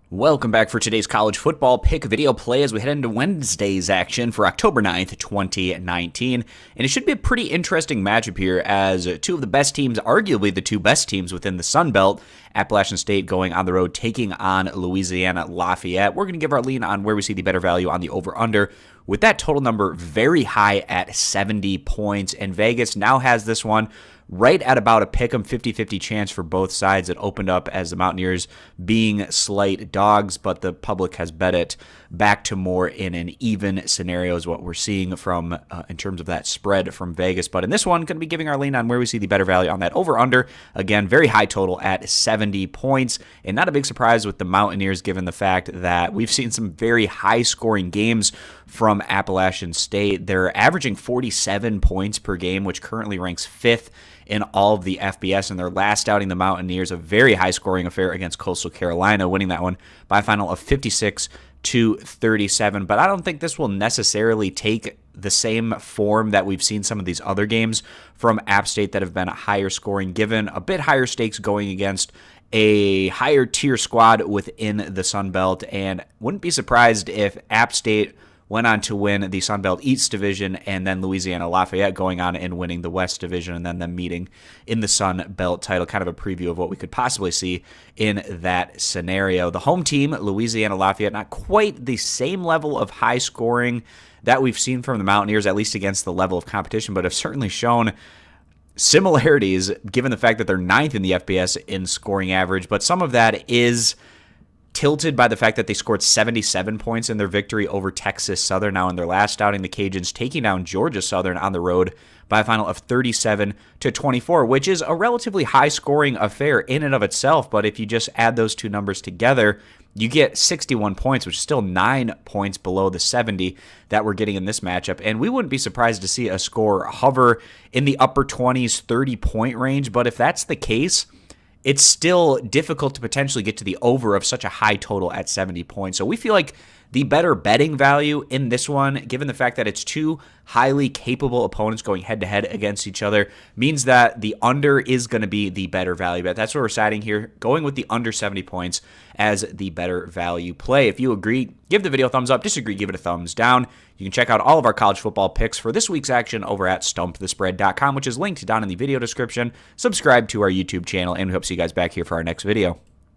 Welcome back for today's college football pick video play as we head into Wednesday's action for October 9th, 2019. And it should be a pretty interesting matchup here as two of the best teams, arguably the two best teams within the Sun Belt, Appalachian State going on the road taking on Louisiana Lafayette. We're going to give our lean on where we see the better value on the over-under with that total number very high at 70 points. And Vegas now has this one right at about a pick'em 50-50 chance for both sides. It opened up as the Mountaineers being slight dogs, but the public has bet it back to more in an even scenario is what we're seeing from in terms of that spread from Vegas. But in this one, going to be giving our lean on where we see the better value on that over-under. Again, very high total at 70 points, and not a big surprise with the Mountaineers given the fact that we've seen some very high-scoring games from Appalachian State. They're averaging 47 points per game, which currently ranks fifth in all of the FBS. In their last outing, the Mountaineers, a very high-scoring affair against Coastal Carolina, winning that one by a final of 56-37. But I don't think this will necessarily take the same form that we've seen some of these other games from App State that have been higher scoring, given a bit higher stakes going against a higher tier squad within the Sun Belt. And wouldn't be surprised if App State went on to win the Sun Belt East Division, and then Louisiana Lafayette going on and winning the West Division, and then them meeting in the Sun Belt title. Kind of a preview of what we could possibly see in that scenario. The home team, Louisiana Lafayette, not quite the same level of high scoring that we've seen from the Mountaineers, at least against the level of competition, but have certainly shown similarities given the fact that they're ninth in the FBS in scoring average. But some of that is tilted by the fact that they scored 77 points in their victory over Texas Southern. Now in their last outing, the Cajuns taking down Georgia Southern on the road by a final of 37-24, which is a relatively high-scoring affair in and of itself. But if you just add those two numbers together, you get 61 points, which is still 9 points below the 70 that we're getting in this matchup. And we wouldn't be surprised to see a score hover in the upper 20s, 30-point range. But if that's the case, it's still difficult to potentially get to the over of such a high total at 70 points. So we feel like the better betting value in this one, given the fact that it's two highly capable opponents going head-to-head against each other, means that the under is going to be the better value bet. That's what we're siding here, going with the under 70 points as the better value play. If you agree, give the video a thumbs up. Disagree, give it a thumbs down. You can check out all of our college football picks for this week's action over at stumpthespread.com, which is linked down in the video description. Subscribe to our YouTube channel, and we hope to see you guys back here for our next video.